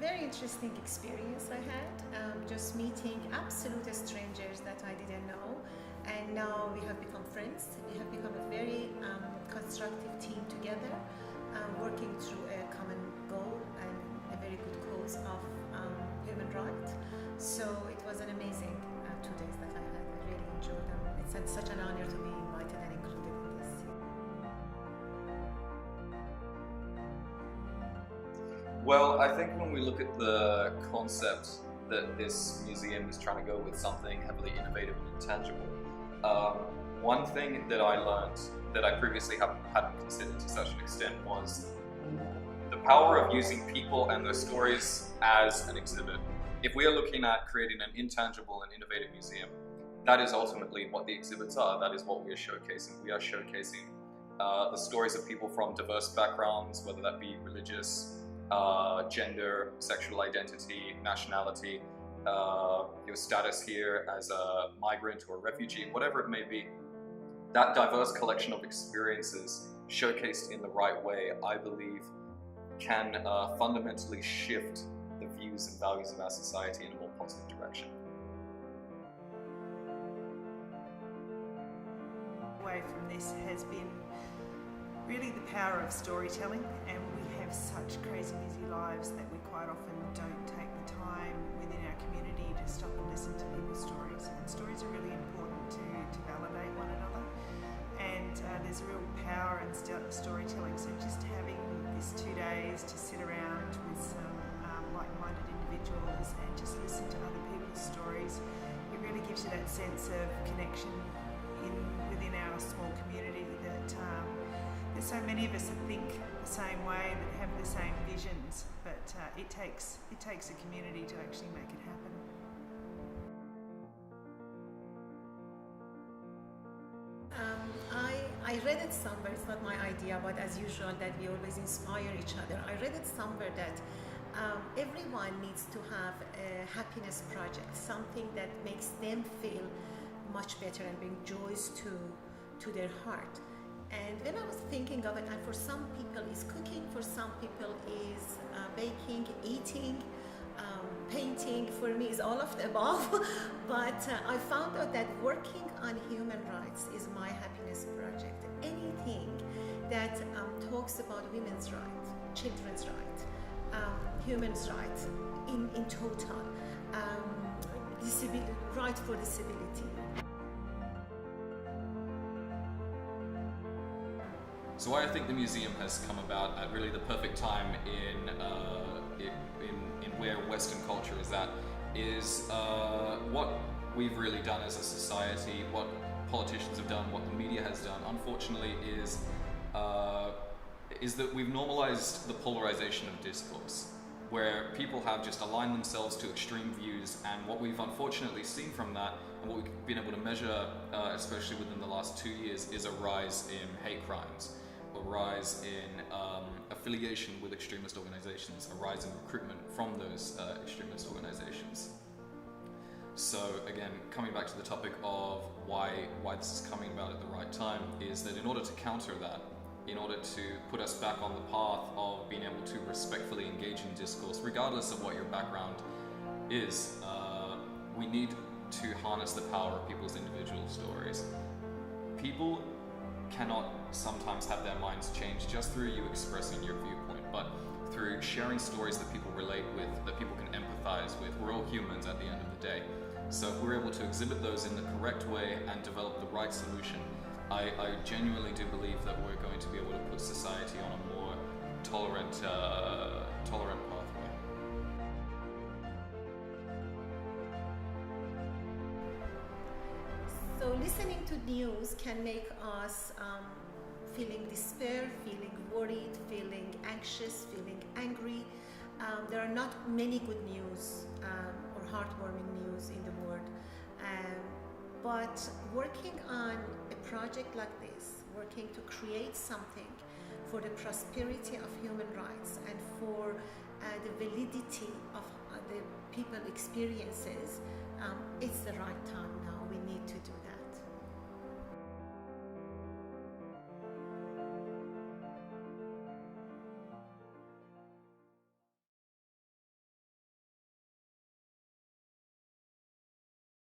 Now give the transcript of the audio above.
very interesting experience I had, just meeting absolute strangers that I didn't know, and now we have become friends. We have become a very constructive team together, working through a common goal and a very good cause of human rights. So it was an amazing 2 days that I had. I really enjoyed them. It's such an honor to be invited and included in this. Well, I think when we look at the concept that this museum is trying to go with something heavily innovative and intangible, one thing that I learned that I previously hadn't considered to such an extent was the power of using people and their stories as an exhibit. If we are looking at creating an intangible and innovative museum, that is ultimately what the exhibits are. That is what we are showcasing. We are showcasing the stories of people from diverse backgrounds, whether that be religious, gender, sexual identity, nationality, your status here as a migrant or a refugee, whatever it may be. That diverse collection of experiences showcased in the right way, I believe, can fundamentally shift the views and values of our society in a more positive direction. Away from this has been really the power of storytelling, and we have such crazy busy lives that we quite often don't take the time within our community to stop and listen to people's stories, and stories are really important to validate one another, and there's a real power in storytelling. So just having this 2 days to sit around with some like-minded individuals and just listen to other people's stories, it really gives you that sense of connection within our small community, that there's so many of us that think the same way, that have the same visions, but it takes a community to actually make it happen. I read it somewhere, it's not my idea, but as usual that we always inspire each other. I read it somewhere that everyone needs to have a happiness project, something that makes them feel much better and bring joys to their heart. And when I was thinking of it, and for some people is cooking, for some people is baking, eating, painting, for me is all of the above. But I found out that working on human rights is my happiness project. Anything that talks about women's rights, children's rights, human's rights in total, right for disability. So why I think the museum has come about at really the perfect time in where Western culture is at is what we've really done as a society, what politicians have done, what the media has done, unfortunately, is that we've normalized the polarization of discourse, where people have just aligned themselves to extreme views, and what we've unfortunately seen from that, and what we've been able to measure, especially within the last 2 years, is a rise in hate crimes, a rise in affiliation with extremist organizations, a rise in recruitment from those extremist organizations. So again, coming back to the topic of why this is coming about at the right time, is that in order to counter that, in order to put us back on the path of being able to respectfully engage in discourse, regardless of what your background is, we need to harness the power of people's individual stories. People cannot sometimes have their minds changed just through you expressing your viewpoint, but through sharing stories that people relate with, that people can empathize with. We're all humans at the end of the day. So if we're able to exhibit those in the correct way and develop the right solution, I genuinely do believe that we're going to be able to put society on a more tolerant pathway. So listening to news can make us feeling despair, feeling worried, feeling anxious, feeling angry. There are not many good news or heartwarming news in the world. But working on a project like this, working to create something for the prosperity of human rights and for the validity of the people experiences, it's the right time.